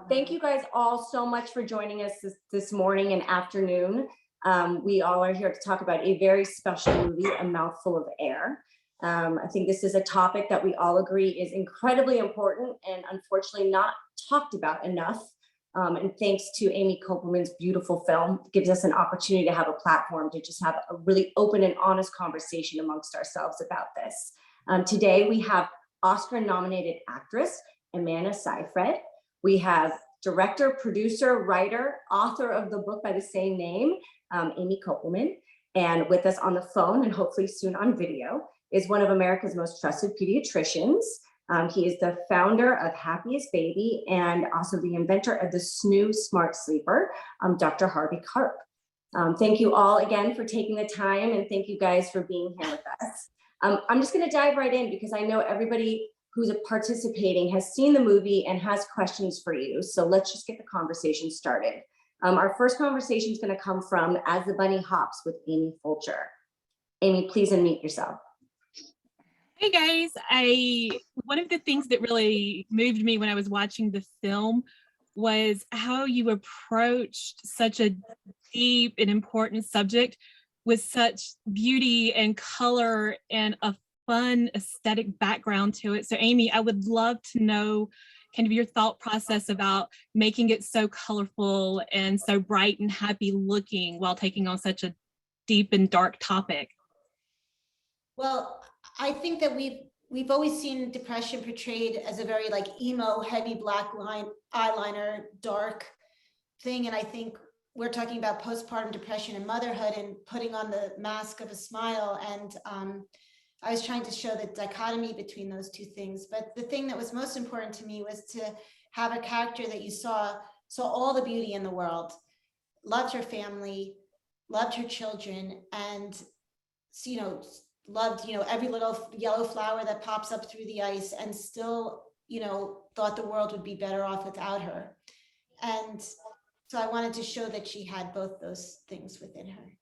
Thank you guys all so much for joining us this morning and afternoon. We all are here to talk about a very special movie, A Mouthful of Air. I think this is a topic that we all agree is incredibly important and unfortunately not talked about enough. And thanks to Amy Koppelman's beautiful film, it gives us an opportunity to have a platform to just have a really open and honest conversation amongst ourselves about this. Today we have Oscar-nominated actress Amanda Seyfried. We have director, producer, writer, author of the book by the same name, Amy Koppelman. And with us on the phone and hopefully soon on video is one of America's most trusted pediatricians. He is the founder of Happiest Baby and also the inventor of the Snoo Smart Sleeper, Dr. Harvey Karp. Thank you all again for taking the time, and thank you guys for being here with us. I'm just going to dive right in because I know everybody who's participating has seen the movie and has questions for you. So let's just get the conversation started. Our first conversation is going to come from As the Bunny Hops with Amy Fulcher. Amy, please unmute yourself. Hey guys, one of the things that really moved me when I was watching the film was how you approached such a deep and important subject with such beauty and color and a fun aesthetic background to it. So Amy, I would love to know kind of your thought process about making it so colorful and so bright and happy looking while taking on such a deep and dark topic. Well, I think that we've always seen depression portrayed as a very like emo, heavy black line, eyeliner, dark thing. And I think we're talking about postpartum depression and motherhood and putting on the mask of a smile. And I was trying to show the dichotomy between those two things. But the thing that was most important to me was to have a character that you saw all the beauty in the world, loved her family, loved her children, and, loved, every little yellow flower that pops up through the ice, and still, thought the world would be better off without her. And so I wanted to show that she had both those things within her.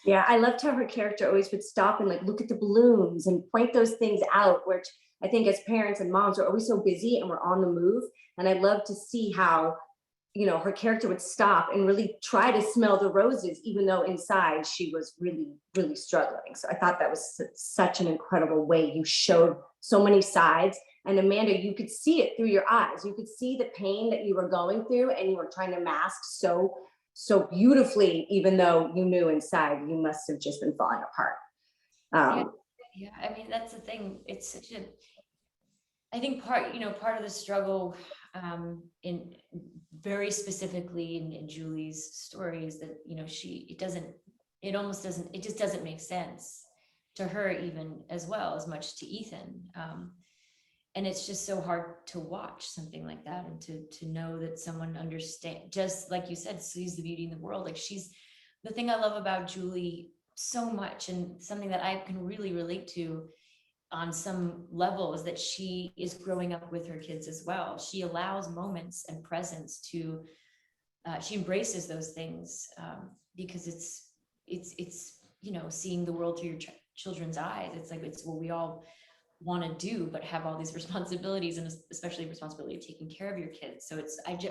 Yeah, I loved how her character always would stop and like look at the balloons and point those things out, which I think as parents and moms are always so busy and we're on the move. And I love to see how, her character would stop and really try to smell the roses, even though inside she was really, really struggling. So I thought that was such an incredible way you showed so many sides. And Amanda, you could see it through your eyes. You could see the pain that you were going through and you were trying to mask so beautifully, even though you knew inside you must have just been falling apart. Yeah, I mean, that's the thing. It's such a, I think part of the struggle in very specifically in Julie's story is that, it just doesn't make sense to her even as well as much to Ethan. And it's just so hard to watch something like that and to know that someone understands, just like you said, sees the beauty in the world. Like the thing I love about Julie so much, and something that I can really relate to on some level, is that she is growing up with her kids as well. She allows moments and presence to, she embraces those things because it's seeing the world through your children's eyes. It's what we all want to do, but have all these responsibilities, and especially responsibility of taking care of your kids. So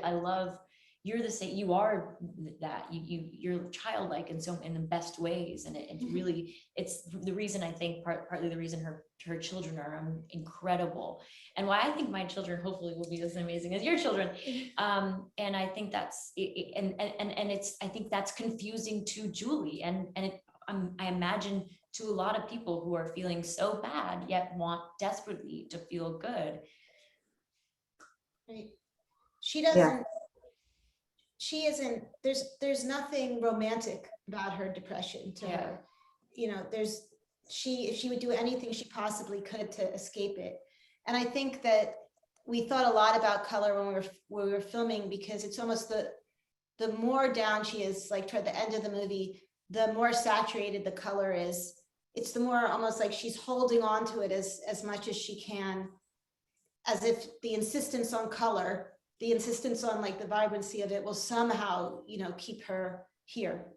I love, you're the same, you are that, you're childlike in the best ways. And it really, it's the reason, I think partly the reason her children are incredible, and why I think my children hopefully will be as amazing as your children. And I think that's I think that's confusing to Julie, and I imagine to a lot of people who are feeling so bad yet want desperately to feel good. Right. She doesn't. Yeah. She isn't. There's nothing romantic about her depression to her. If she would do anything she possibly could to escape it. And I think that we thought a lot about color when we were filming, because it's almost the more down she is, like toward the end of the movie, the more saturated the color is. It's the more almost like she's holding on to it as much as she can, as if the insistence on color, the insistence on like the vibrancy of it will somehow, keep her here.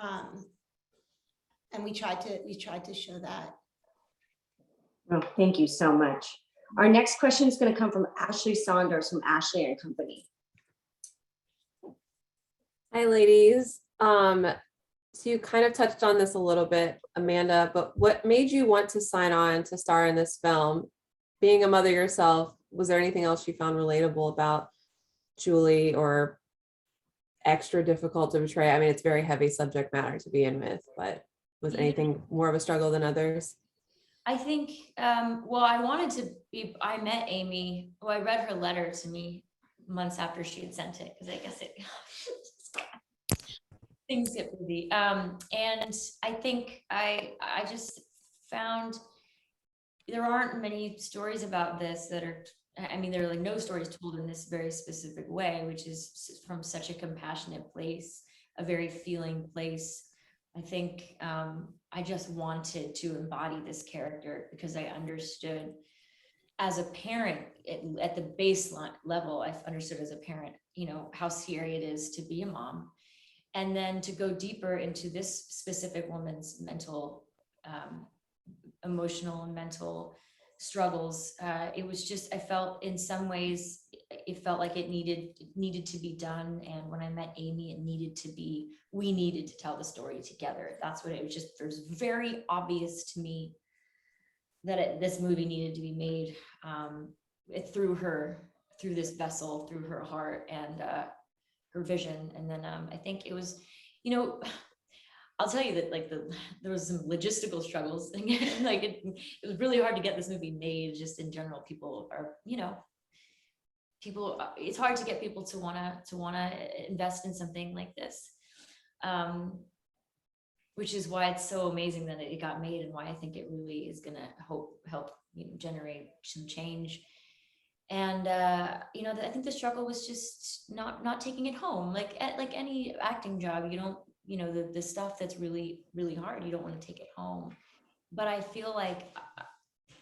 And we tried to show that. Well, thank you so much. Our next question is going to come from Ashley Saunders from Ashley and Company. Hi, ladies. So you kind of touched on this a little bit, Amanda, but what made you want to sign on to star in this film? Being a mother yourself, was there anything else you found relatable about Julie or extra difficult to portray? I mean, it's very heavy subject matter to begin with, but was anything more of a struggle than others? I think, well, I met Amy, well, I read her letter to me months after she had sent it, because I guess things get busy. And I think I just found there aren't many stories about this that are, I mean, there are like no stories told in this very specific way, which is from such a compassionate place, a very feeling place. I think I just wanted to embody this character because I understood as a parent at the baseline level, I've understood as a parent, you know, how scary it is to be a mom. And then to go deeper into this specific woman's mental, emotional and mental struggles, it was just, I felt in some ways, it felt like it needed to be done. And when I met Amy, we needed to tell the story together. That's what it was just, it was very obvious to me that this movie needed to be made through this vessel, through her heart and her vision. And then I think it was, you know, I'll tell you that like there was some logistical struggles. Like it was really hard to get this movie made just in general. People are, you know, it's hard to get people to wanna invest in something like this. Which is why it's so amazing that it got made and why I think it really is gonna help you know, generate some change. And you know, I think the struggle was just not taking it home. Like any acting job, you don't, you know, the stuff that's really, really hard, you don't want to take it home. But I feel like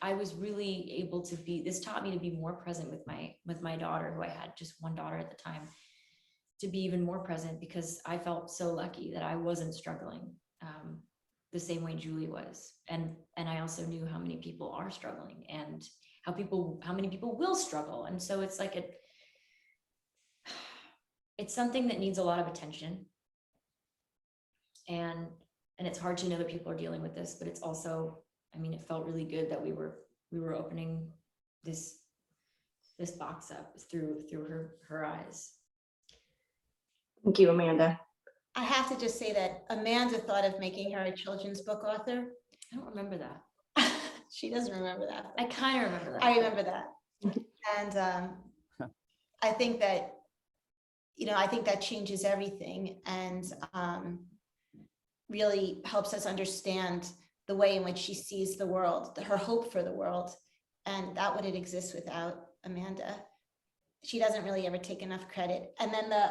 I was really able to this taught me to be more present with my daughter, who I had just one daughter at the time, to be even more present because I felt so lucky that I wasn't struggling the same way Julie was. And I also knew how many people are struggling and how many people will struggle. And so it's like it's something that needs a lot of attention. And it's hard to know that people are dealing with this, but it's also, I mean, it felt really good that we were opening this box up through her eyes. Thank you, Amanda. I have to just say that Amanda thought of making her a children's book author. I don't remember that. She doesn't remember that. I kind of remember that. I remember that. And I think that, you know, I think that changes everything and really helps us understand the way in which she sees the world, her hope for the world, and that wouldn't exist without Amanda. She doesn't really ever take enough credit. And then the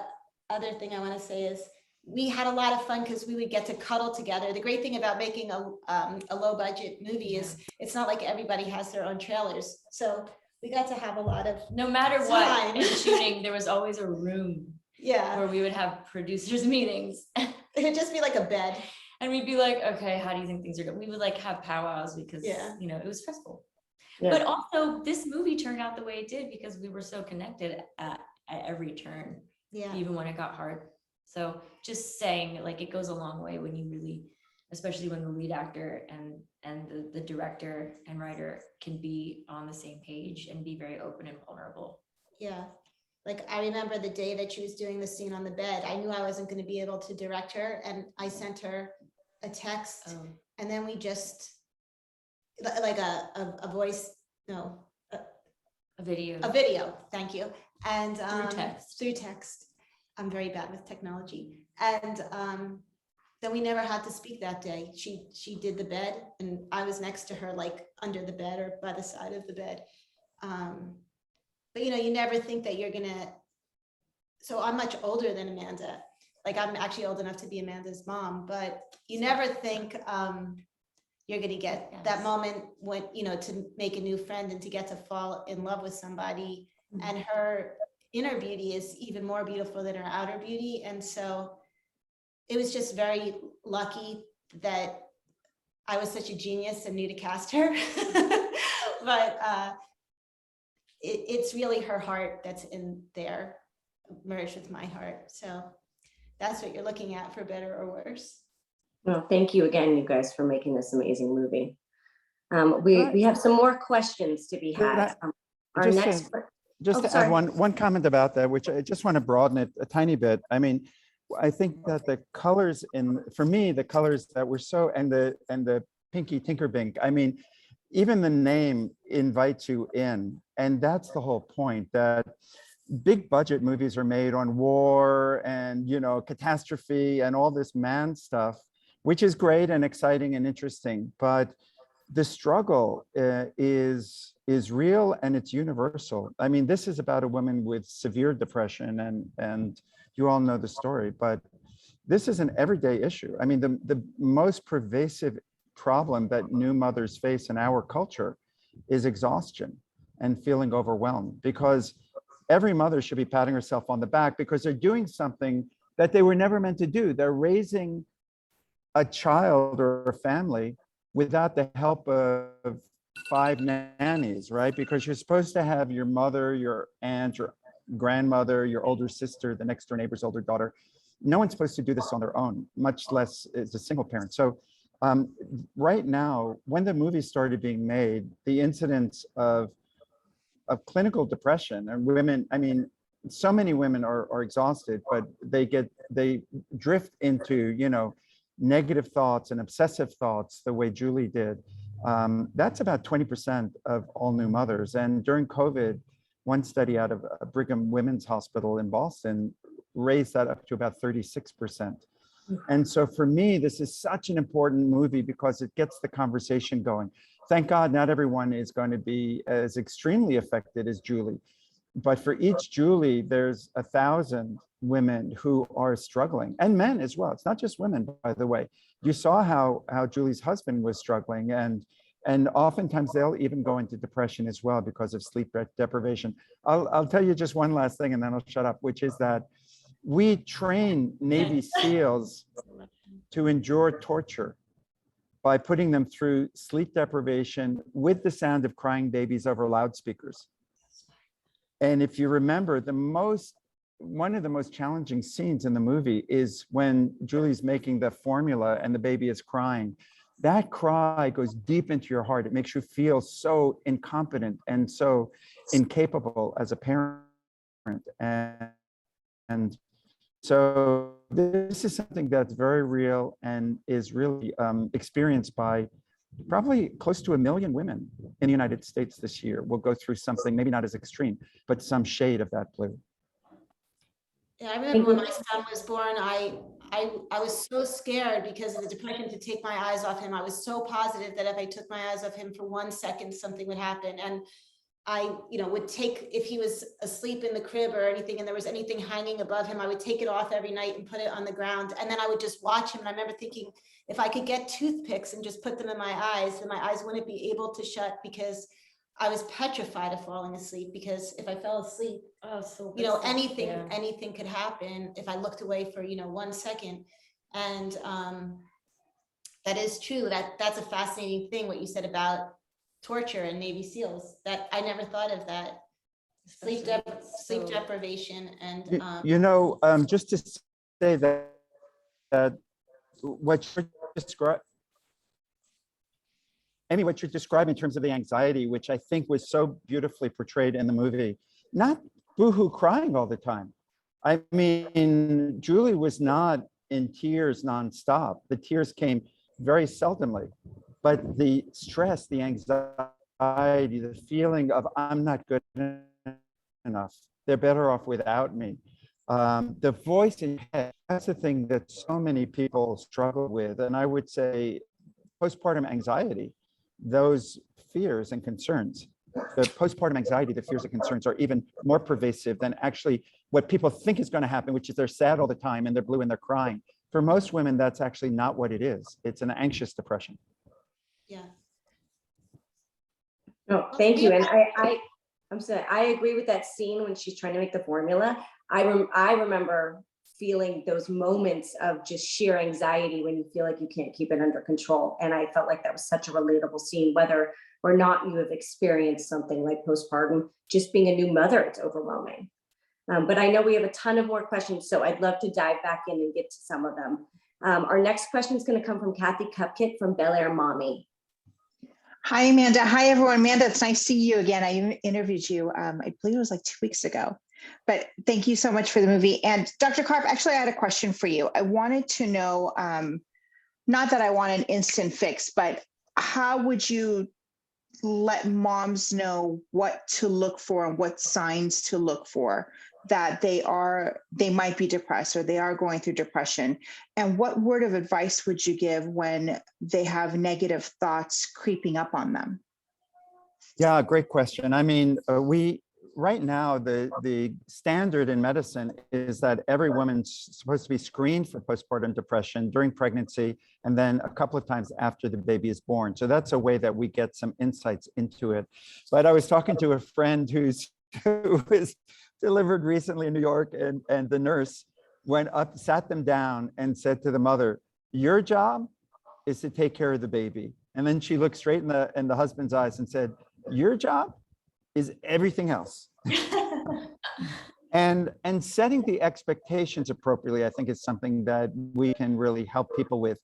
other thing I want to say is we had a lot of fun because we would get to cuddle together. The great thing about making a low budget movie is it's not like everybody has their own trailers. So we got to have a lot of no matter what in shooting, there was always a room where we would have producers meetings. It would just be like a bed. And we'd be like, okay, how do you think things are going? We would like have powwows because, you know, it was stressful. Yeah. But also this movie turned out the way it did because we were so connected at every turn, even when it got hard. So just saying, like, it goes a long way when you really, especially when the lead actor and the director and writer can be on the same page and be very open and vulnerable. Yeah. Like, I remember the day that she was doing the scene on the bed, I knew I wasn't going to be able to direct her. And I sent her a text and then we just, like a voice, no. A video. A video, thank you. And through text. I'm very bad with technology. And then we never had to speak that day. She did the bed and I was next to her, like under the bed or by the side of the bed. But you know, you never think that you're gonna, so I'm much older than Amanda. Like I'm actually old enough to be Amanda's mom, but you never think you're gonna get that moment when, you know, to make a new friend and to get to fall in love with somebody. And her inner beauty is even more beautiful than her outer beauty. And so it was just very lucky that I was such a genius and knew to cast her. But it's really her heart that's in there, merged with my heart. So that's what you're looking at, for better or worse. Well, thank you again, you guys, for making this amazing movie. We have some more questions to be had. Our Just next. just Oh, to sorry. add one comment about that, which I just want to broaden it a tiny bit. I mean, I think that the colors for me, the colors that were so, and the Pinky Tinkerbink, I mean, even the name invites you in. And that's the whole point, that big budget movies are made on war and, you know, catastrophe and all this man stuff, which is great and exciting and interesting. But the struggle is real and it's universal. I mean, this is about a woman with severe depression, and you all know the story, but this is an everyday issue. I mean, the most pervasive problem that new mothers face in our culture is exhaustion and feeling overwhelmed, because every mother should be patting herself on the back because they're doing something that they were never meant to do. They're raising a child or a family without the help of 5 nannies, right? Because you're supposed to have your mother, your aunt, your grandmother, your older sister, the next door neighbor's older daughter. No one's supposed to do this on their own, much less as a single parent. So right now, when the movie started being made, the incidence of clinical depression and women, I mean, so many women are exhausted, but they drift into, you know, negative thoughts and obsessive thoughts the way Julie did. That's about 20% of all new mothers. And during COVID, one study out of Brigham Women's Hospital in Boston raised that up to about 36%. And so for me, this is such an important movie because it gets the conversation going. Thank God not everyone is going to be as extremely affected as Julie. But for each Julie, there's 1,000 women who are struggling, and men as well. It's not just women, by the way. You saw how Julie's husband was struggling, and oftentimes they'll even go into depression as well because of sleep deprivation. I'll tell you just one last thing and then I'll shut up, which is that we train Navy SEALs to endure torture by putting them through sleep deprivation with the sound of crying babies over loudspeakers. And if you remember, one of the most challenging scenes in the movie is when Julie's making the formula and the baby is crying. That cry goes deep into your heart. It makes you feel so incompetent and so incapable as a parent. And so this is something that's very real and is really experienced by probably close to 1 million women in the United States this year will go through something, maybe not as extreme, but some shade of that blue. Yeah, I remember when my son was born, I was so scared because of the depression to take my eyes off him. I was so positive that if I took my eyes off him for 1 second, something would happen. And I, would take, if he was asleep in the crib or anything, and there was anything hanging above him, I would take it off every night and put it on the ground. And then I would just watch him. And I remember thinking, if I could get toothpicks and just put them in my eyes, then my eyes wouldn't be able to shut, because I was petrified of falling asleep, because if I fell asleep, anything could happen if I looked away for, 1 second. And that is true. That's a fascinating thing, what you said about torture and Navy SEALs. That I never thought of that. Sleep deprivation and just to say that what you're describing, Amy, what you're describing in terms of the anxiety, which I think was so beautifully portrayed in the movie, not boohoo crying all the time. I mean, Julie was not in tears nonstop. The tears came very seldomly, but the stress, the anxiety, the feeling of I'm not good enough, they're better off without me. The voice in your head, that's the thing that so many people struggle with. And I would say postpartum anxiety, those fears and concerns, the postpartum anxiety, the fears and concerns are even more pervasive than actually what people think is going to happen, which is they're sad all the time and they're blue and they're crying. For most women, that's actually not what it is. It's an anxious depression. yeah. No, thank you. And I'm sorry, I agree with that scene when she's trying to make the formula. I remember feeling those moments of just sheer anxiety when you feel like you can't keep it under control. And I felt like that was such a relatable scene, whether or not you have experienced something like postpartum. Just being a new mother, it's overwhelming. But I know we have a ton of more questions, so I'd love to dive back in and get to some of them. Our next question is going to come from Kathy Copcutt from Bel Air Mommy. Hi, Amanda. Hi, everyone. Amanda, it's nice to see you again. I interviewed you, I believe it was like 2 weeks ago. But thank you so much for the movie. And Dr. Karp, actually, I had a question for you. I wanted to know, not that I want an instant fix, but how would you let moms know what to look for and what signs to look for that they might be depressed or they are going through depression? And what word of advice would you give when they have negative thoughts creeping up on them? Yeah, great question. I mean, right now, the standard in medicine is that every woman's supposed to be screened for postpartum depression during pregnancy and then a couple of times after the baby is born. So that's a way that we get some insights into it. But I was talking to a friend who was delivered recently in New York, and the nurse went up, sat them down and said to the mother, your job is to take care of the baby. And then she looked straight in the husband's eyes and said, your job is everything else. And setting the expectations appropriately, I think, is something that we can really help people with.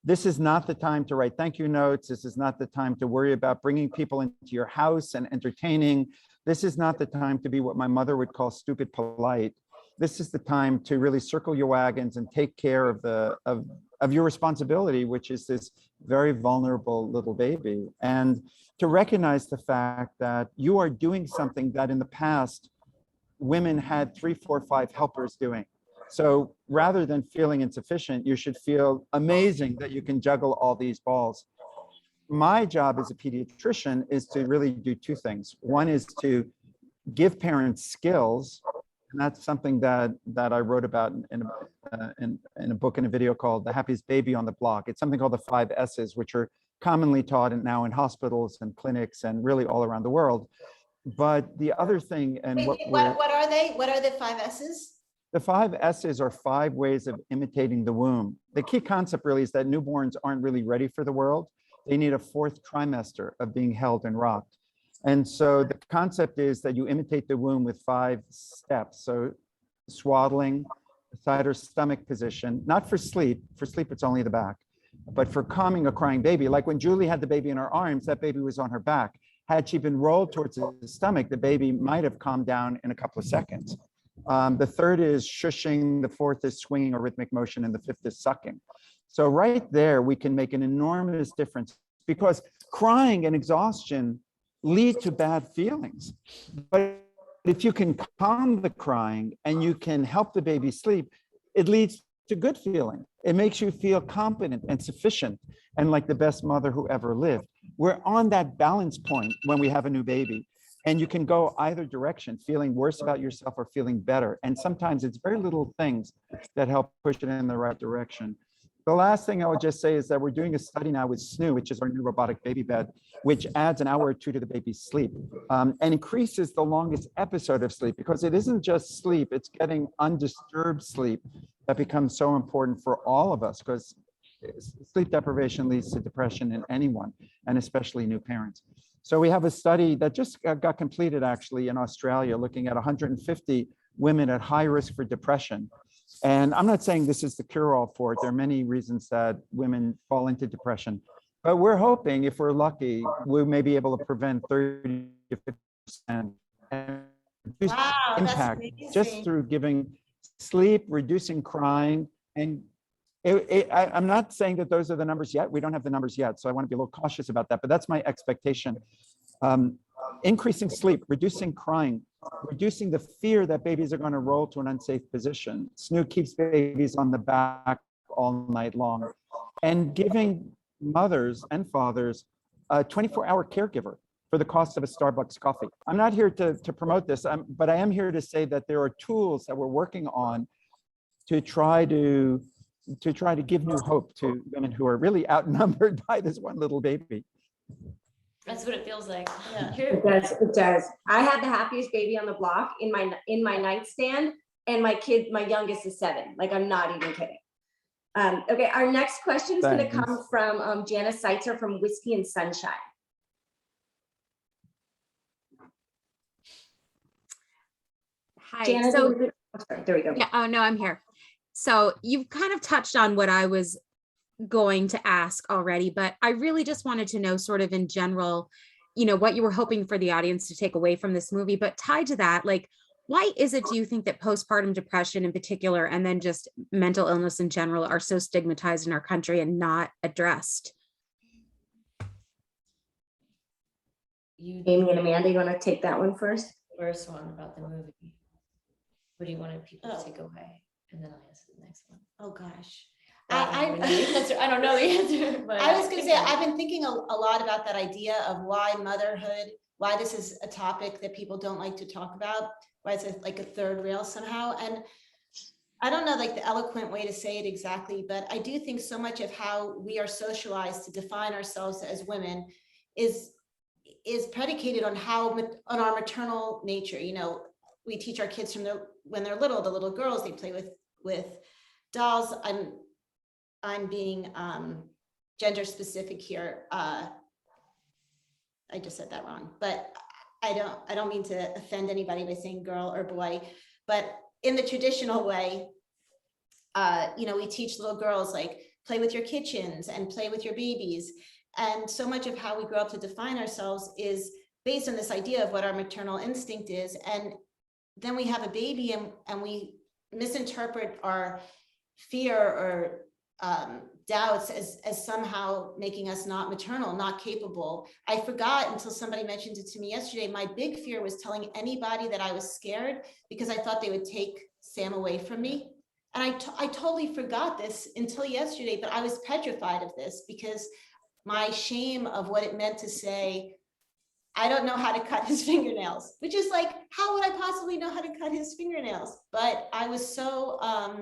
This is not the time to write thank you notes. This is not the time to worry about bringing people into your house and entertaining. This is not the time to be what my mother would call stupid polite. This is the time to really circle your wagons and take care of your responsibility, which is this very vulnerable little baby. And to recognize the fact that you are doing something that in the past, women had 3, 4, 5 helpers doing. So rather than feeling insufficient, you should feel amazing that you can juggle all these balls. My job as a pediatrician is to really do 2 things. One is to give parents skills, and that's something that I wrote about in a book and a video called The Happiest Baby on the Block. It's something called the 5 S's, which are commonly taught now in hospitals and clinics and really all around the world. But the other thing, and what are they? What are the 5 S's? The 5 S's are 5 ways of imitating the womb. The key concept really is that newborns aren't really ready for the world. They need a 4th trimester of being held and rocked. And so the concept is that you imitate the womb with 5 steps. So swaddling, side or stomach position, not for sleep. For sleep, it's only the back. But for calming a crying baby, like when Julie had the baby in her arms, that baby was on her back. Had she been rolled towards the stomach, the baby might have calmed down in a couple of seconds. The 3rd is shushing, the 4th is swinging or rhythmic motion, and the 5th is sucking. So right there, we can make an enormous difference, because crying and exhaustion lead to bad feelings. But if you can calm the crying and you can help the baby sleep, it leads to good feeling. It makes you feel competent and sufficient and like the best mother who ever lived. We're on that balance point when we have a new baby, and you can go either direction, feeling worse about yourself or feeling better. And sometimes it's very little things that help push it in the right direction. The last thing I would just say is that we're doing a study now with SNU, which is our new robotic baby bed, which adds an hour or 2 to the baby's sleep, and increases the longest episode of sleep, because it isn't just sleep, it's getting undisturbed sleep that becomes so important for all of us, because sleep deprivation leads to depression in anyone, and especially new parents. So we have a study that just got completed actually in Australia, looking at 150 women at high risk for depression. And I'm not saying this is the cure-all for it. There are many reasons that women fall into depression, but we're hoping, if we're lucky, we may be able to prevent 30 to 50% and reduce impact just through giving sleep, reducing crying. And I'm not saying that those are the numbers yet. We don't have the numbers yet, so I want to be a little cautious about that, but that's my expectation. Increasing sleep, reducing crying, reducing the fear that babies are going to roll to an unsafe position. SNU keeps babies on the back all night long, and giving mothers and fathers a 24-hour caregiver for the cost of a Starbucks coffee. I'm not here to promote this, but I am here to say that there are tools that we're working on to try to give new hope to women who are really outnumbered by this one little baby. That's what it feels like. Yeah. It does. I had the happiest baby on the block in my nightstand, and my youngest is 7. Like, I'm not even kidding. Okay, our next question is going to come from Janice Seitzer from Whiskey and Sunshine. Hi. Jana, So, sorry, there we go. yeah, oh no, I'm here. So you've kind of touched on what I was going to ask already, but I really just wanted to know sort of in general, what you were hoping for the audience to take away from this movie, but tied to that, like, why is it, do you think that postpartum depression in particular, and then just mental illness in general, are so stigmatized in our country and not addressed? Amy and Amanda, you want to take that one first? First one about the movie. What do you want people to take away? And then I'll answer the next one. Oh, gosh. I don't know the answer. But I was going to say, I've been thinking a lot about that idea of why motherhood, why this is a topic that people don't like to talk about, why it's like a third rail somehow. And I don't know like the eloquent way to say it exactly, but I do think so much of how we are socialized to define ourselves as women is predicated on on our maternal nature. We teach our kids from when they're little, the little girls, they play with dolls. I'm being gender specific here. I just said that wrong, but I don't mean to offend anybody by saying girl or boy, but in the traditional way, we teach little girls like play with your kitchens and play with your babies. And so much of how we grow up to define ourselves is based on this idea of what our maternal instinct is. And then we have a baby and we misinterpret our fear or doubts as somehow making us not maternal, not capable. I forgot until somebody mentioned it to me yesterday. My big fear was telling anybody that I was scared because I thought they would take Sam away from me. And I totally forgot this until yesterday, but I was petrified of this because my shame of what it meant to say, I don't know how to cut his fingernails, which is like, how would I possibly know how to cut his fingernails? But I was so, I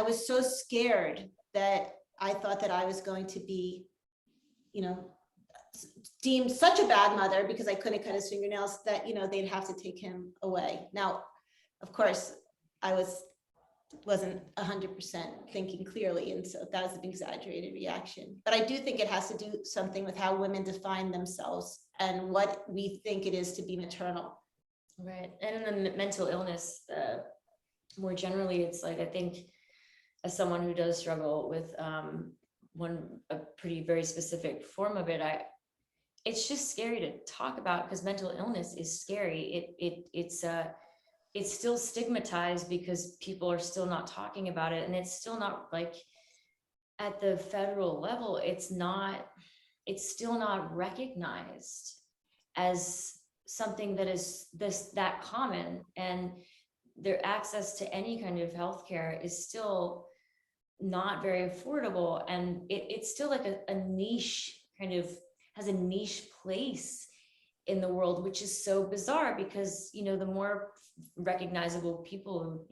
was so scared that I thought that I was going to be, deemed such a bad mother because I couldn't cut his fingernails that, they'd have to take him away. Now, of course, I wasn't 100% thinking clearly. And so that was an exaggerated reaction. But I do think it has to do something with how women define themselves and what we think it is to be maternal. Right. And in the mental illness, more generally, it's like, I think as someone who does struggle with a pretty very specific form of it, it's just scary to talk about because mental illness is scary. It's still stigmatized because people are still not talking about it. And it's still not like at the federal level, it's still not recognized as something that is that common. And their access to any kind of healthcare is still not very affordable. And it's still like a niche kind of has a niche place in the world, which is so bizarre because, the more recognizable people,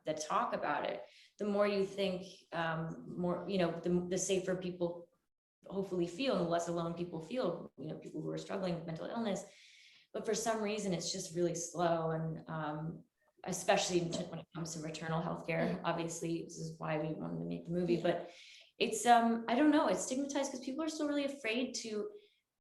that talk about it, the more you think more, the safer people hopefully feel and the less alone people feel, people who are struggling with mental illness. But for some reason, it's just really slow. And especially when it comes to maternal health care, obviously, this is why we wanted to make the movie, but it's, I don't know, it's stigmatized because people are still really afraid to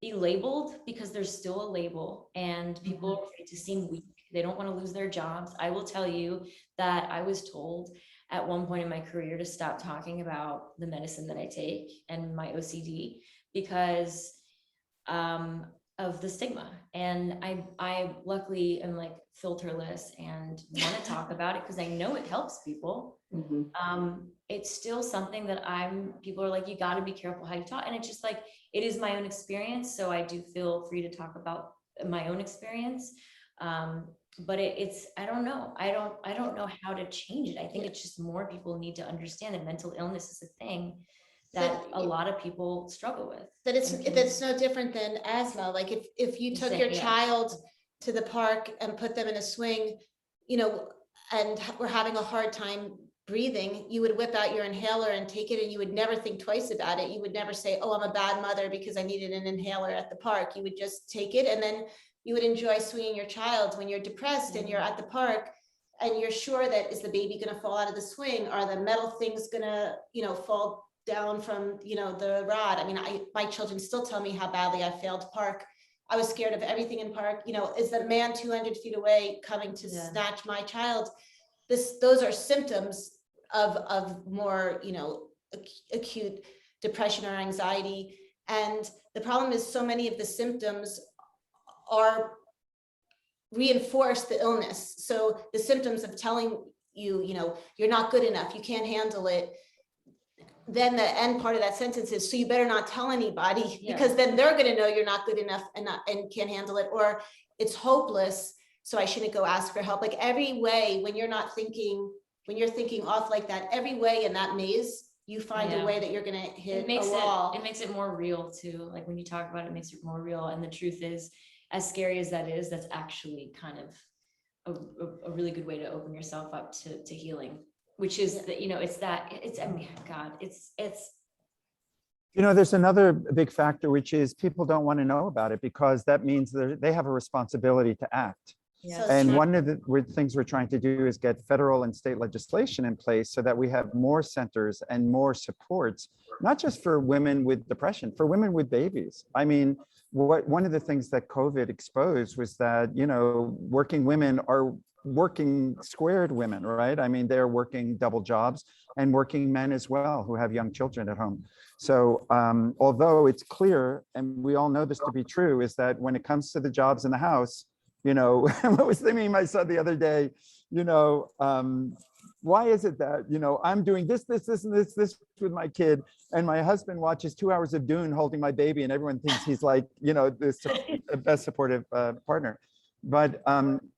be labeled because there's still a label and people are afraid to seem weak. They don't want to lose their jobs. I will tell you that I was told at one point in my career to stop talking about the medicine that I take and my OCD because of the stigma. And I luckily am like filterless and want to talk about it because I know it helps people. It's still something that people are like, you got to be careful how you talk. And it's just like, it is my own experience. So I do feel free to talk about my own experience. But it's, I don't know. I don't know how to change it. I think it's just more people need to understand that mental illness is a thing that a lot of people struggle with. That's no different than asthma. Like if you took your child to the park and put them in a swing, and we're having a hard time breathing, you would whip out your inhaler and take it and you would never think twice about it. You would never say, oh, I'm a bad mother because I needed an inhaler at the park. You would just take it and then you would enjoy swinging your child when you're depressed and you're at the park and you're sure that is the baby going to fall out of the swing? Are the metal things going to, fall down from, the rod? I mean, my children still tell me how badly I failed park I was scared of everything in park. You know, is the man 200 feet away coming to Yeah. snatch my child? Those are symptoms of more, you know, acute depression or anxiety. And the problem is so many of the symptoms are reinforce the illness. So the symptoms of telling you, you know, you're not good enough, you can't handle it. Then the end part of that sentence is, so you better not tell anybody, Yeah. because then they're going to know you're not good enough and can't handle it, or it's hopeless, so I shouldn't go ask for help. Like every way, when you're thinking off like that, every way in that maze, you find a way that you're going to hit a wall. It makes it more real too. Like when you talk about it, it makes it more real. And the truth is, as scary as that is, that's actually kind of a really good way to open yourself up to healing, which is that, you know, I mean, God, it's. You know, there's another big factor, which is people don't want to know about it because that means they have a responsibility to act. Yeah. And one of the things we're trying to do is get federal and state legislation in place so that we have more centers and more supports, not just for women with depression, for women with babies. I mean, one of the things that COVID exposed was that, you know, working women are working squared women, right? I mean, they're working double jobs, and working men as well who have young children at home. So although it's clear, and we all know this to be true, is that when it comes to the jobs in the house, you know, I was thinking to my son the other day, you know, why is it that, you know, I'm doing this with my kid, and my husband watches 2 hours of Dune holding my baby, and everyone thinks he's like, you know, the best supportive partner. But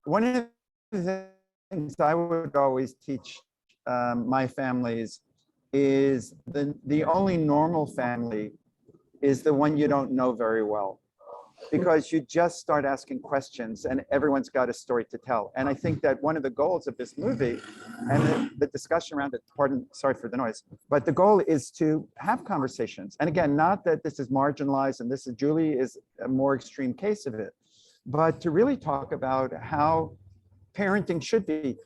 one of the things I would always teach my families is the only normal family is the one you don't know very well, because you just start asking questions and everyone's got a story to tell. And I think that one of the goals of this movie and the discussion around it, sorry for the noise, but the goal is to have conversations. And again, not that this is marginalized, and Julie is a more extreme case of it, but to really talk about how parenting should be.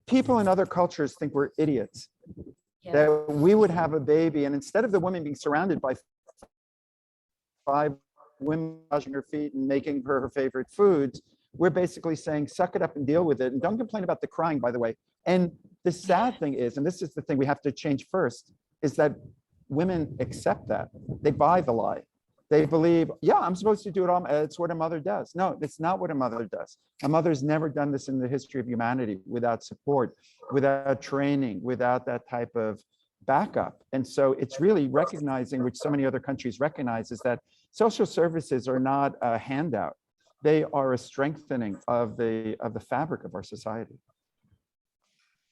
People in other cultures think we're idiots, that we would have a baby, and instead of the woman being surrounded by 5 women washing her feet and making her favorite foods, we're basically saying, suck it up and deal with it. And don't complain about the crying, by the way. And the sad thing is, and this is the thing we have to change first, is that women accept that. They buy the lie. They believe, yeah, I'm supposed to do it all. It's what a mother does. No, it's not what a mother does. A mother's never done this in the history of humanity without support, without training, without that type of backup. And so it's really recognizing, which so many other countries recognize, is that social services are not a handout. They are a strengthening of the fabric of our society.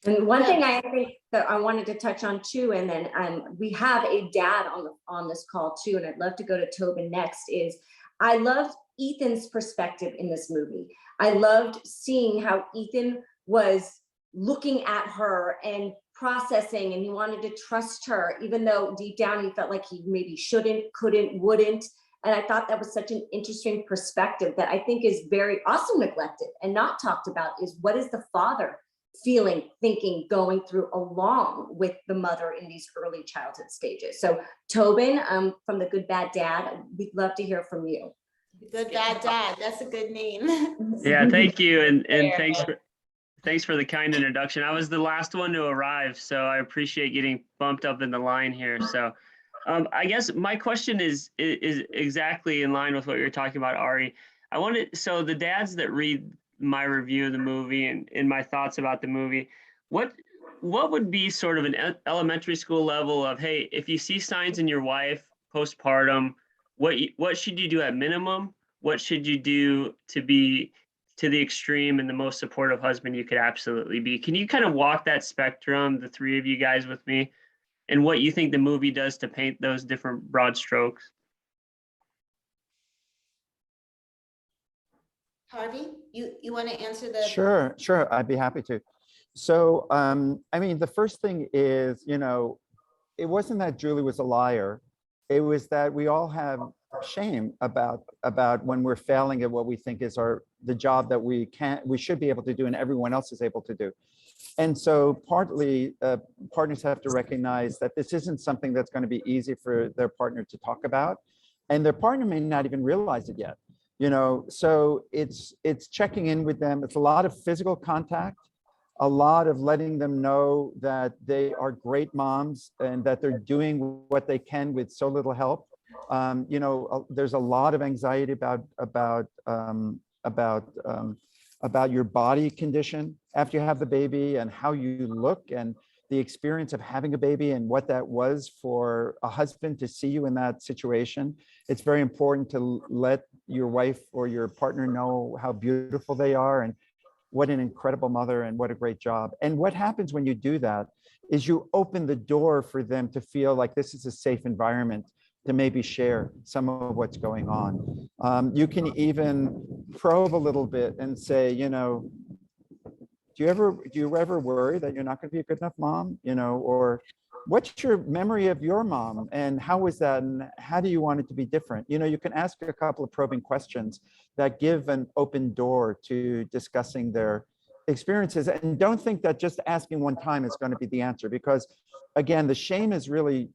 And one thing I think that I wanted to touch on too, and then we have a dad on this call too, and I'd love to go to Tobin next, is I loved Ethan's perspective in this movie. I loved seeing how Ethan was looking at her and processing, and he wanted to trust her, even though deep down he felt like he maybe shouldn't, couldn't, wouldn't. And I thought that was such an interesting perspective that I think is very also neglected and not talked about, is what is the father feeling, thinking, going through along with the mother in these early childhood stages. So Tobin, from the Good Bad Dad, we'd love to hear from you. Good Bad Dad, that's a good name. Yeah, thank you. And thanks for the kind introduction. I was the last one to arrive, so I appreciate getting bumped up in the line here. So I guess my question is exactly in line with what you're talking about, Ari. So the dads that read my review of the movie and my thoughts about the movie, what would be sort of an elementary school level of, hey, if you see signs in your wife postpartum, what should you do at minimum? What should you do to be to the extreme and the most supportive husband you could absolutely be? Can you kind of walk that spectrum, the three of you guys, with me, and what you think the movie does to paint those different broad strokes? Harvey, you want to answer the? Sure, I'd be happy to. So, I mean, the first thing is, you know, it wasn't that Julie was a liar. It was that we all have shame about when we're failing at what we think is the job that we should be able to do and everyone else is able to do. And so partly partners have to recognize that this isn't something that's going to be easy for their partner to talk about, and their partner may not even realize it yet. you know, so it's checking in with them. It's a lot of physical contact, a lot of letting them know that they are great moms and that they're doing what they can with so little help. You know, there's a lot of anxiety about your body condition after you have the baby and how you look and the experience of having a baby and what that was for a husband to see you in that situation. It's very important to let your wife or your partner know how beautiful they are and what an incredible mother and what a great job. And what happens when you do that is you open the door for them to feel like this is a safe environment to maybe share some of what's going on. You can even probe a little bit and say, you know, do you ever worry that you're not going to be a good enough mom? You know, or what's your memory of your mom and how was that and how do you want it to be different? You know, you can ask a couple of probing questions that give an open door to discussing their experiences. And don't think that just asking one time is going to be the answer, because again, the shame is really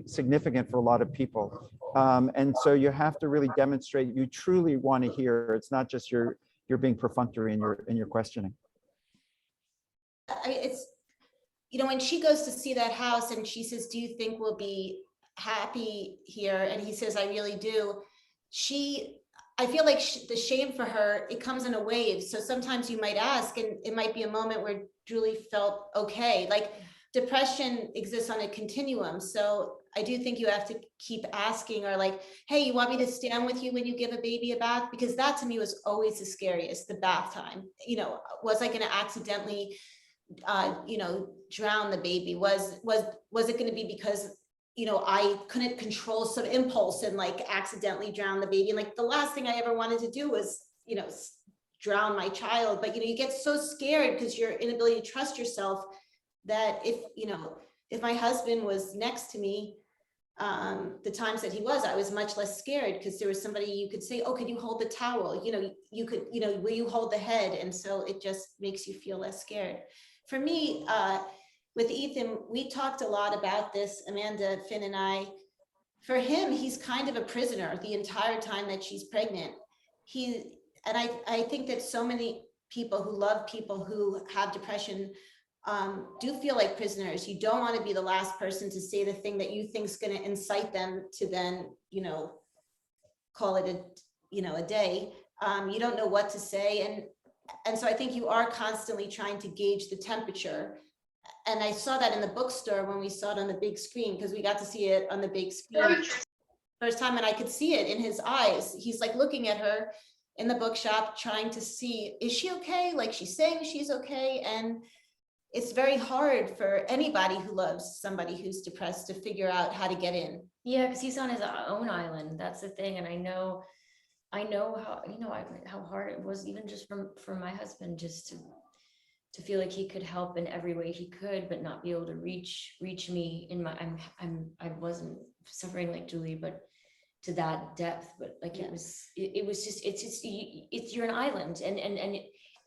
significant for a lot of people. And so you have to really demonstrate you truly want to hear. It's not just you're being perfunctory in your questioning. It's, you know, when she goes to see that house and she says, do you think we'll be happy here? And he says, I really do. I feel like the shame for her, it comes in a wave. So sometimes you might ask, and it might be a moment where Julie felt okay. Like depression exists on a continuum. So I do think you have to keep asking, or like, hey, you want me to stand with you when you give a baby a bath? Because that to me was always the scariest, the bath time. You know, was I going to accidentally you know, drown the baby? Was it going to be because, you know, I couldn't control some impulse and like accidentally drown the baby? And like the last thing I ever wanted to do was, you know, drown my child. But, you know, you get so scared because your inability to trust yourself that if my husband was next to me, the times that he was, I was much less scared because there was somebody you could say, oh, can you hold the towel? You know, you could, you know, will you hold the head? And so it just makes you feel less scared. For me, with Ethan, we talked a lot about this, Amanda, Finn, and I. For him, he's kind of a prisoner the entire time that she's pregnant. I think that so many people who love people who have depression do feel like prisoners. You don't want to be the last person to say the thing that you think is going to incite them to then, you know, call it a day. You don't know what to say. And so I think you are constantly trying to gauge the temperature. And I saw that in the bookstore when we saw it on the big screen, because we got to see it on the big screen first time, and I could see it in his eyes. He's like looking at her in the bookshop, trying to see, is she okay? Like she's saying she's okay. And it's very hard for anybody who loves somebody who's depressed to figure out how to get in. Yeah, because he's on his own island. That's the thing. And I know how, you know, how hard it was, even just for my husband, just to feel like he could help in every way he could, but not be able to reach me in my, I wasn't suffering like Julie, but to that depth. But like, yeah. it was just you're an island,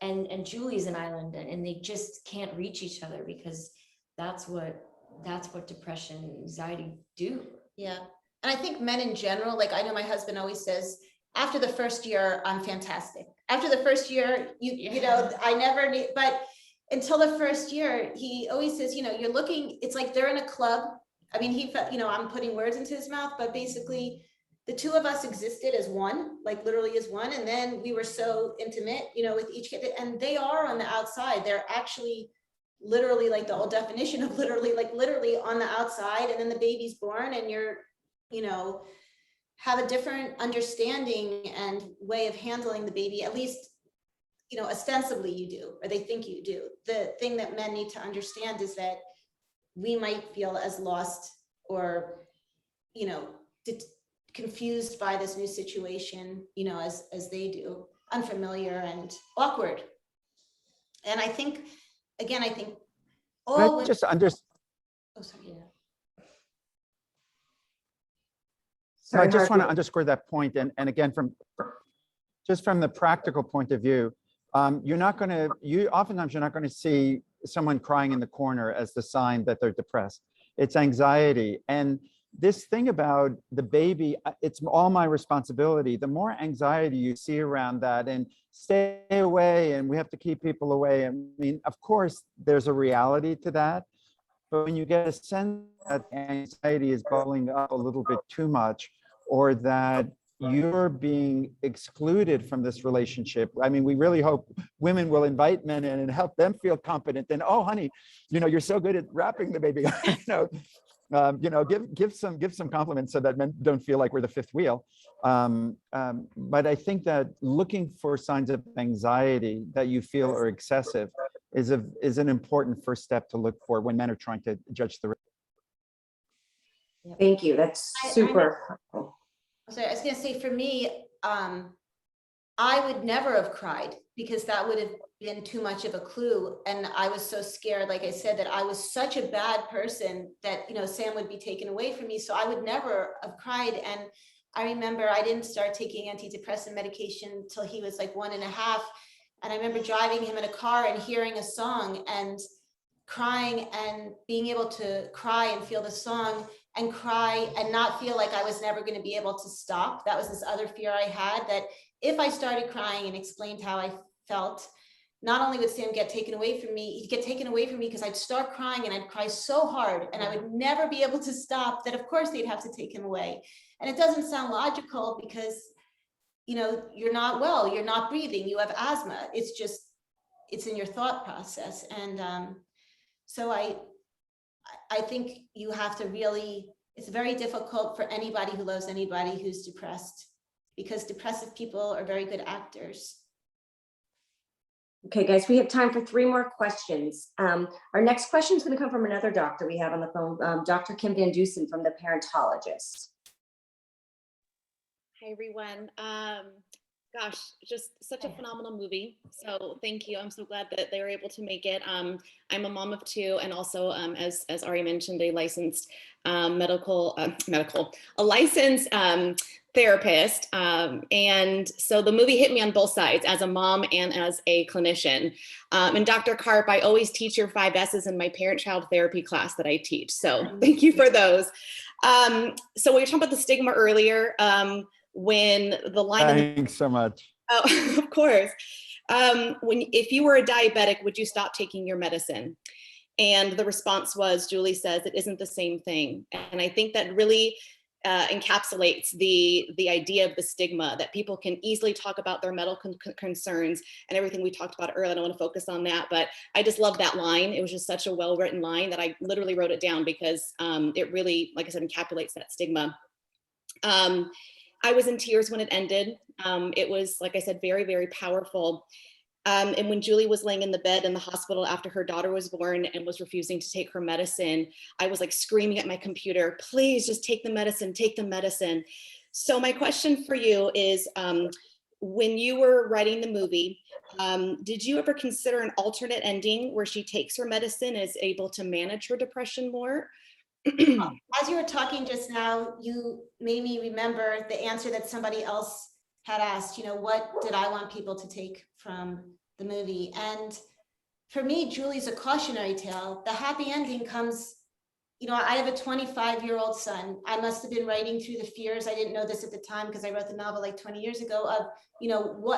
and Julie's an island, and they just can't reach each other, because that's what depression and anxiety do. Yeah. And I think men in general, like I know my husband always says, after the first year, I'm fantastic. After the first year, you know, I never need, but until the first year, he always says, you know, you're looking, it's like they're in a club. I mean, he felt, you know, I'm putting words into his mouth, but basically the two of us existed as one, like literally as one. And then we were so intimate, you know, with each kid, and they are on the outside. They're actually literally, like the old definition of literally on the outside. And then the baby's born, and you're, you know, have a different understanding and way of handling the baby, at least, you know, ostensibly you do, or they think you do. The thing that men need to understand is that we might feel as lost or, you know, confused by this new situation, you know, as they do, unfamiliar and awkward. And I think, again, all just understand. Oh, sorry. Yeah. So I just want to underscore that point. And again, from the practical point of view, oftentimes you're not going to see someone crying in the corner as the sign that they're depressed. It's anxiety. And this thing about the baby, it's all my responsibility. The more anxiety you see around that, and stay away, and we have to keep people away. I mean, of course, there's a reality to that. But when you get a sense that anxiety is bubbling up a little bit too much, or that you're being excluded from this relationship. I mean, we really hope women will invite men in and help them feel competent. And, oh, honey, you're so good at wrapping the baby. Give some compliments so that men don't feel like we're the fifth wheel. But I think that looking for signs of anxiety that you feel are excessive is an important first step to look for when men are trying to judge the. Thank you. That's super helpful. So I was going to say, for me, I would never have cried because that would have been too much of a clue. And I was so scared, like I said, that I was such a bad person that, Sam would be taken away from me. So I would never have cried. And I remember I didn't start taking antidepressant medication until he was like 1.5. And I remember driving him in a car and hearing a song and crying and being able to cry and feel the song and cry and not feel like I was never going to be able to stop. That was this other fear I had, that if I started crying and explained how I felt, not only would Sam get taken away from me, he'd get taken away from me because I'd start crying and I'd cry so hard and I would never be able to stop, that of course they'd have to take him away. And it doesn't sound logical because, you're not well, you're not breathing, you have asthma. It's in your thought process. And so I think you have to really, it's very difficult for anybody who loves anybody who's depressed, because depressive people are very good actors. Okay, guys, we have time for 3 more questions. Our next question is going to come from another doctor we have on the phone, Dr. Kim Van Dusen from the Parentologist. Hi, everyone. Gosh, just such a phenomenal movie. So thank you. I'm so glad that they were able to make it. I'm a mom of 2, and also, as Ari mentioned, a licensed a licensed therapist. And so the movie hit me on both sides, as a mom and as a clinician. And Dr. Karp, I always teach your 5 S's in my parent-child therapy class that I teach. So thank you for those. So we were talking about the stigma earlier. When the line. Thanks so much. Oh, of course. If you were a diabetic, would you stop taking your medicine? And the response was, Julie says, it isn't the same thing. And I think that really encapsulates the idea of the stigma, that people can easily talk about their medical concerns and everything we talked about earlier. I don't want to focus on that, but I just love that line. It was just such a well-written line that I literally wrote it down because it really, like I said, encapsulates that stigma. I was in tears when it ended. It was, like I said, very, very powerful. And when Julie was laying in the bed in the hospital after her daughter was born and was refusing to take her medicine, I was like screaming at my computer, please just take the medicine, take the medicine. So my question for you is, when you were writing the movie, did you ever consider an alternate ending where she takes her medicine and is able to manage her depression more? As you were talking just now, you made me remember the answer that somebody else had asked, what did I want people to take from the movie? And for me, Julie's a cautionary tale. The happy ending comes, I have a 25-year-old son. I must have been writing through the fears. I didn't know this at the time because I wrote the novel like 20 years ago of,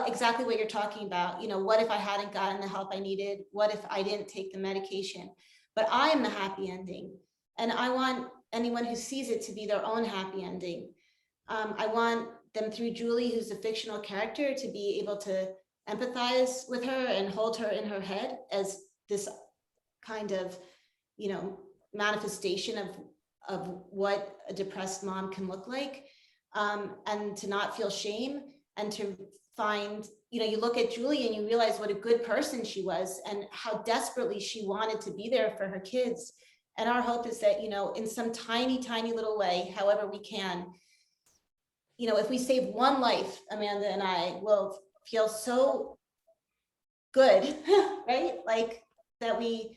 exactly what you're talking about. What if I hadn't gotten the help I needed? What if I didn't take the medication? But I am the happy ending. And I want anyone who sees it to be their own happy ending. I want them, through Julie, who's a fictional character, to be able to empathize with her and hold her in her head as this kind of, manifestation of what a depressed mom can look like, and to not feel shame, and to find, you look at Julie and you realize what a good person she was and how desperately she wanted to be there for her kids. And our hope is that, in some tiny, tiny little way, however we can, if we save one life, Amanda and I will feel so good, right? Like that we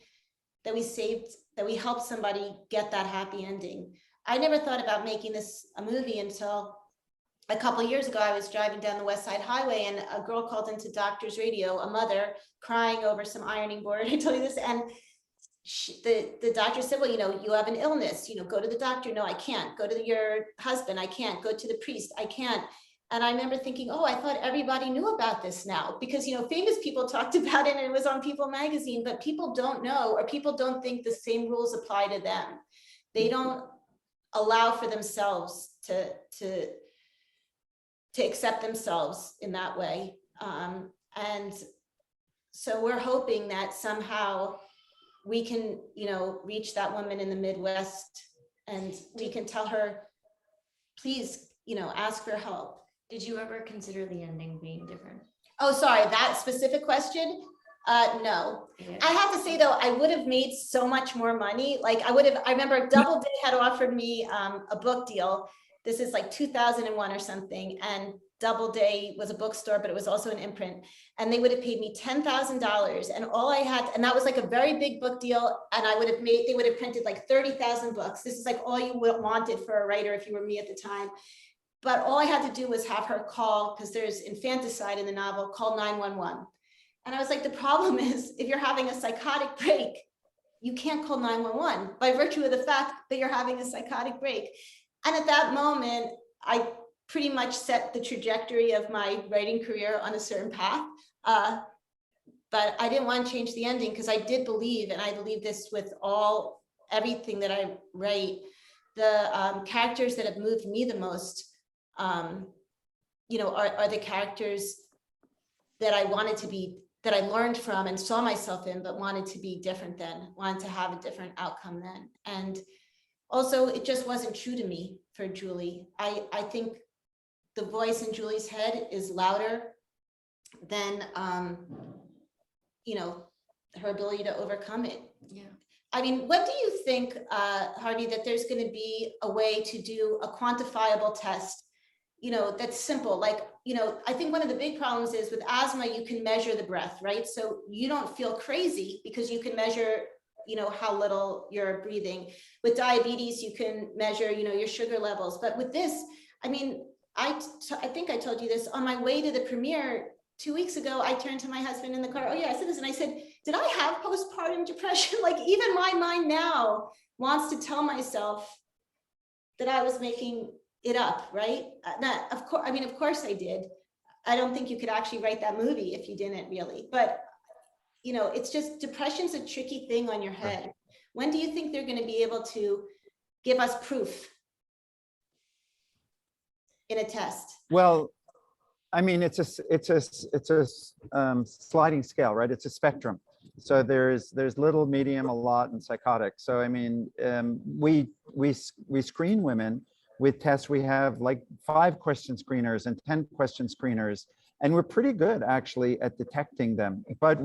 helped somebody get that happy ending. I never thought about making this a movie until a couple of years ago. I was driving down the West Side Highway and a girl called into Doctor's Radio, a mother crying over some ironing board. I told you this, and the doctor said, well, you have an illness, go to the doctor. No, I can't. Go to your husband. I can't. Go to the priest. I can't. And I remember thinking, oh, I thought everybody knew about this now, because, famous people talked about it and it was on People magazine, but people don't know, or people don't think the same rules apply to them. They don't allow for themselves to accept themselves in that way. And so we're hoping that somehow we can, reach that woman in the Midwest, and we can tell her, please, ask for help. Did you ever consider the ending being different? Oh, sorry, that specific question? No. Yeah. I have to say though, I would have made so much more money. Like I remember Doubleday had offered me a book deal. This is like 2001 or something. And Doubleday was a bookstore, but it was also an imprint. And they would have paid me $10,000. And all I had, and that was like a very big book deal. And they would have printed like 30,000 books. This is like all you wanted for a writer if you were me at the time. But all I had to do was have her call, because there's infanticide in the novel, call 911. And I was like, the problem is, if you're having a psychotic break, you can't call 911 by virtue of the fact that you're having a psychotic break. And at that moment, I pretty much set the trajectory of my writing career on a certain path. But I didn't want to change the ending, because I did believe, and I believe this with everything that I write, the characters that have moved me the most are the characters that I wanted to be, that I learned from and saw myself in, but wanted to be different than, wanted to have a different outcome then. And also, it just wasn't true to me for Julie. I think the voice in Julie's head is louder than, her ability to overcome it. Yeah. I mean, what do you think, Harvey, that there's going to be a way to do a quantifiable test, that's simple? Like, I think one of the big problems is with asthma, you can measure the breath, right? So you don't feel crazy because you can measure, how little you're breathing. With diabetes, you can measure, your sugar levels. But with this, I mean, I think I told you this on my way to the premiere 2 weeks ago. I turned to my husband in the car. Oh yeah, I said this, and I said, did I have postpartum depression? Like, even my mind now wants to tell myself that I was making it up, right? Of course I did. I don't think you could actually write that movie if you didn't really, but it's just, depression's a tricky thing on your head. When do you think they're going to be able to give us proof in a test? Well, I mean, it's a sliding scale, right? It's a spectrum. So there's little, medium, a lot, and psychotic. So I mean, we screen women with tests. We have like 5 question screeners and 10 question screeners, and we're pretty good actually at detecting them. But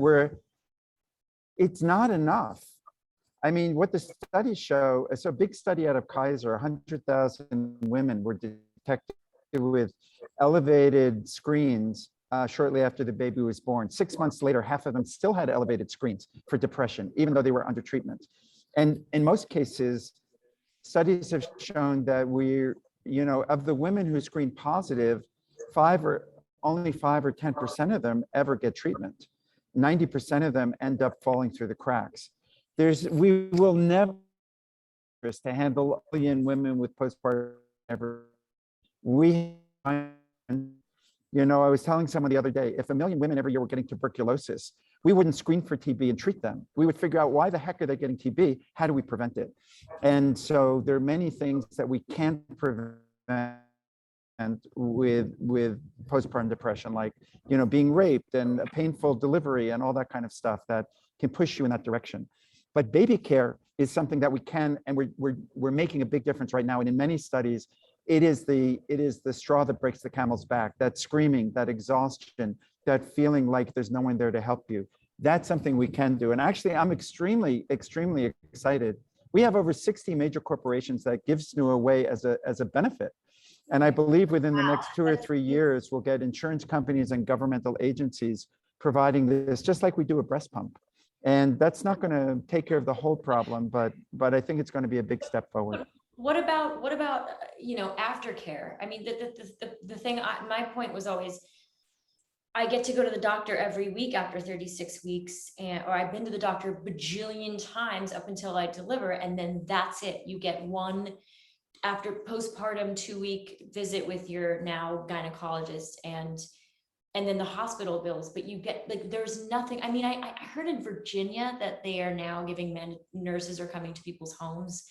it's not enough. I mean, what the studies show, so a big study out of Kaiser, 100,000 women were detected with elevated screens shortly after the baby was born. 6 months later, half of them still had elevated screens for depression, even though they were under treatment. And in most cases, studies have shown that of the women who screen positive, only 5 or 10% of them ever get treatment. 90% of them end up falling through the cracks. We will never to handle a million women with postpartum ever. I was telling someone the other day, if 1 million women every year were getting tuberculosis, we wouldn't screen for TB and treat them. We would figure out, why the heck are they getting TB? How do we prevent it? And so there are many things that we can't prevent with postpartum depression, like being raped and a painful delivery and all that kind of stuff that can push you in that direction. But baby care is something that we can, and we're making a big difference right now. And in many studies, it is the straw that breaks the camel's back. That screaming, that exhaustion, that feeling like there's no one there to help you. That's something we can do. And actually, I'm extremely, extremely excited. We have over 60 major corporations that give SNU away as a benefit. And I believe within the next 2 or 3 years, we'll get insurance companies and governmental agencies providing this, just like we do a breast pump. And that's not going to take care of the whole problem, but I think it's going to be a big step forward. What about aftercare? I mean, the thing, my point was always, I get to go to the doctor every week after 36 weeks, or I've been to the doctor a bajillion times up until I deliver, and then that's it. You get one after postpartum 2-week visit with your now gynecologist, and then the hospital bills, but you get like, there's nothing. I mean, I heard in Virginia that they are now giving nurses are coming to people's homes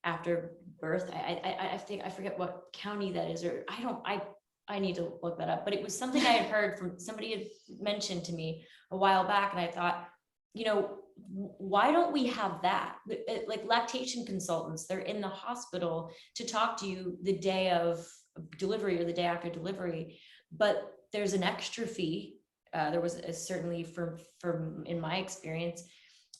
after birth. I think, I forget what county that is, or I need to look that up, but it was something I had heard from somebody had mentioned to me a while back. And I thought, you know, why don't we have that? Like lactation consultants, they're in the hospital to talk to you the day of delivery or the day after delivery, but there's an extra fee. There was certainly from in my experience,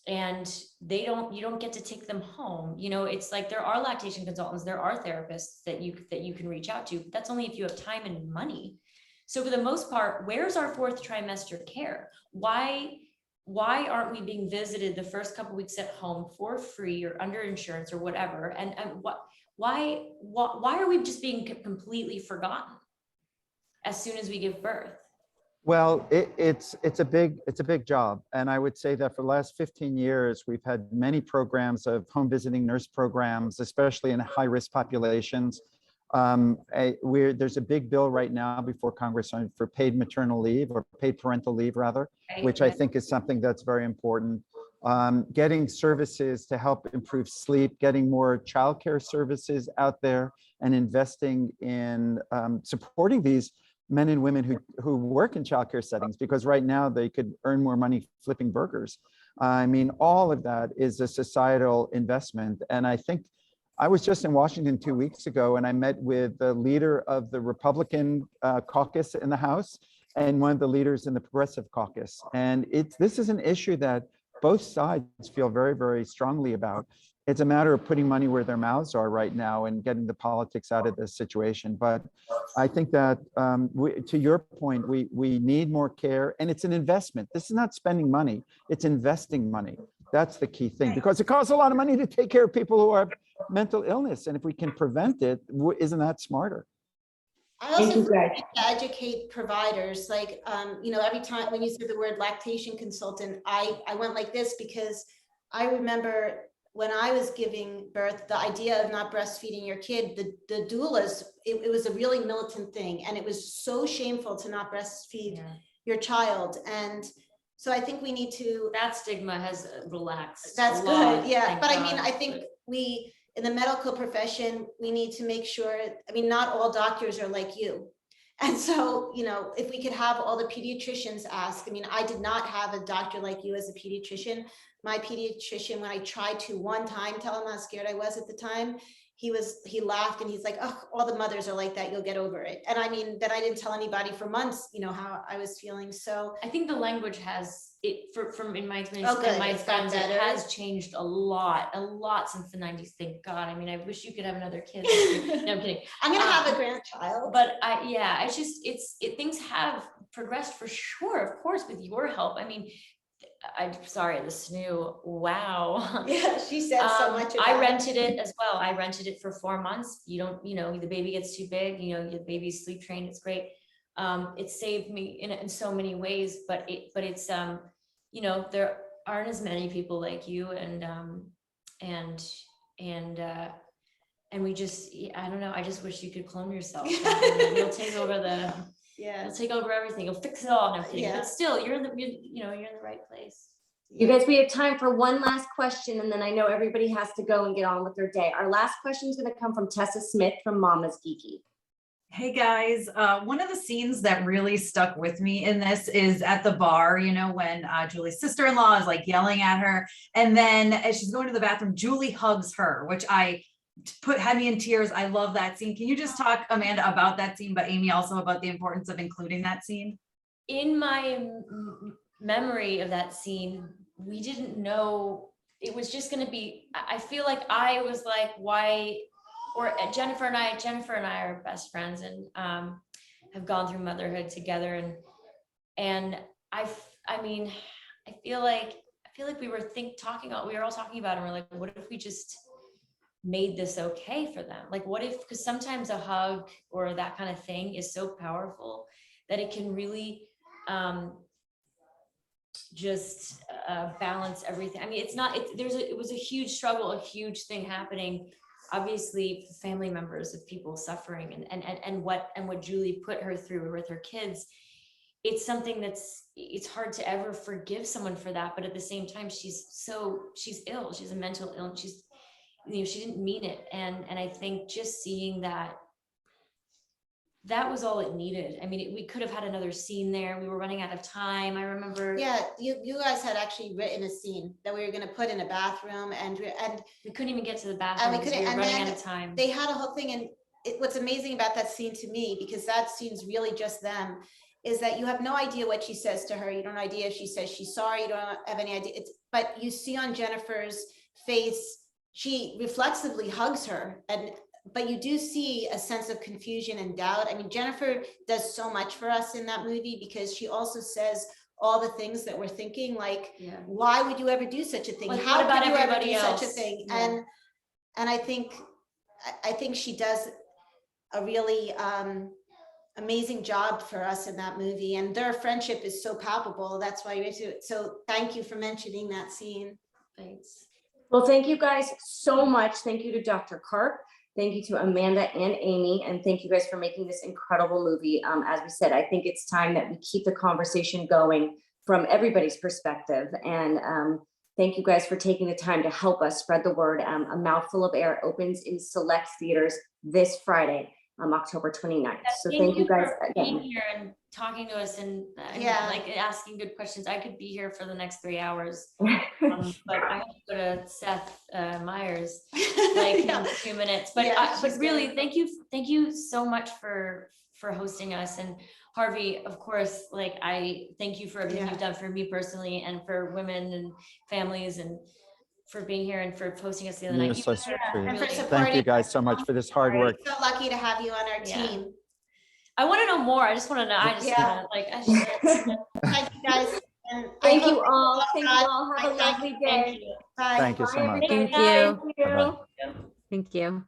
and you don't get to take them home. You know, it's like, there are lactation consultants, there are therapists that you can reach out to, but that's only if you have time and money. So for the most part, where's our 4th trimester care? Why aren't we being visited the first couple weeks at home for free or under insurance or whatever? And why are we just being completely forgotten as soon as we give birth? Well, it's a big job. And I would say that for the last 15 years, we've had many programs of home visiting nurse programs, especially in high-risk populations. There's a big bill right now before Congress for paid maternal leave, or paid parental leave rather, which I think is something that's very important. Getting services to help improve sleep, getting more childcare services out there, and investing in supporting these men and women who work in childcare settings, because right now they could earn more money flipping burgers. I mean, all of that is a societal investment. And I think I was just in Washington 2 weeks ago, and I met with the leader of the Republican caucus in the House and one of the leaders in the Progressive caucus. And this is an issue that both sides feel very, very strongly about. It's a matter of putting money where their mouths are right now and getting the politics out of this situation. But I think that to your point, we need more care, and it's an investment. This is not spending money, it's investing money. That's the key thing, because it costs a lot of money to take care of people who have mental illness. And if we can prevent it, isn't that smarter? I also think we need to educate providers. Like, you know, every time when you said the word lactation consultant, I went like this, because I remember when I was giving birth, the idea of not breastfeeding your kid, the doulas, it was a really militant thing. And it was so shameful to not breastfeed your child. And so I think we need to. That stigma has relaxed. That's good. Yeah. But God. I mean, I think we, in the medical profession, we need to make sure, I mean, not all doctors are like you. And so, you know, if we could have all the pediatricians ask, I mean, I did not have a doctor like you as a pediatrician. My pediatrician, when I tried to one time tell him how scared I was at the time, he laughed and he's like, oh, all the mothers are like that, you'll get over it. And I mean, then I didn't tell anybody for months, you know, how I was feeling. So I think the language has from in my experience, and my friends, it has changed a lot since the 90s. Thank God. I mean, I wish you could have another kid. No, I'm kidding. I'm gonna have a grandchild. But it's just things have progressed for sure, of course, with your help. I mean, I'm sorry, the snoo. Wow. Yeah, she said so much. I rented it as well. I rented it for 4 months. You don't, you know, the baby gets too big, you know, your baby's sleep trained. It's great. It saved me in so many ways, but it's, you know, there aren't as many people like you, and we just, I don't know. I just wish you could clone yourself. You'll take over you'll take over everything. You'll fix it all. No kidding. But still, you're in the right place. You guys, we have time for one last question, and then I know everybody has to go and get on with their day. Our last question is going to come from Tessa Smith from Mama's Geeky. Hey guys, one of the scenes that really stuck with me in this is at the bar, you know, when Julie's sister-in-law is like yelling at her, and then as she's going to the bathroom, Julie hugs her, which had me in tears. I love that scene. Can you just talk, Amanda, about that scene, but Amy also about the importance of including that scene? In my memory of that scene, we didn't know it was just going to be, I feel like I was like, why, or Jennifer and I are best friends and have gone through motherhood together. And I mean, I feel like we were all talking about it, and we're like, what if we just made this okay for them? Like, what if, because sometimes a hug or that kind of thing is so powerful that it can really just balance everything. I mean, it's not, it was a huge struggle, a huge thing happening. Obviously, family members of people suffering and what Julie put her through with her kids. It's something it's hard to ever forgive someone for that. But at the same time, she's ill. She's a mental ill. She didn't mean it. And I think just seeing that was all it needed. I mean, we could have had another scene there. We were running out of time. I remember. Yeah, you guys had actually written a scene that we were going to put in a bathroom, and we couldn't even get to the bathroom because we were running out of time. They had a whole thing, and what's amazing about that scene to me, because that scene's really just them, is that you have no idea what she says to her. You don't know idea if she says she's sorry. You don't have any idea. But you see on Jennifer's face, she reflexively hugs her, but you do see a sense of confusion and doubt. I mean, Jennifer does so much for us in that movie because she also says all the things that we're thinking, like, why would you ever do such a thing? Like, how about could you ever everybody do else? such a thing? Yeah. And I think she does a really amazing job for us in that movie, and their friendship is so palpable. That's why you're into it. So thank you for mentioning that scene. Thanks. Well, thank you guys so much. Thank you to Dr. Karp. Thank you to Amanda and Amy. And thank you guys for making this incredible movie. As we said, I think it's time that we keep the conversation going from everybody's perspective. And thank you guys for taking the time to help us spread the word. A Mouthful of Air opens in select theaters this Friday, October 29th. So thank you guys for being again. here and talking to us and like asking good questions. I could be here for the next 3 hours, but I have to go to Seth Meyers like in a few minutes. But but really, thank you so much for hosting us. And Harvey, of course, like I thank you for everything you've done for me personally and for women and families, and for being here and for hosting us the other night. So sweet. And for Thank you guys so much for this hard work. So lucky to have you on our team. I want to know more. I just want to know. I just want to like. Thank you guys. And thank you all. Thank you all. Have a lovely day. Bye. Thank you so much. Thank you. Bye-bye. Thank you.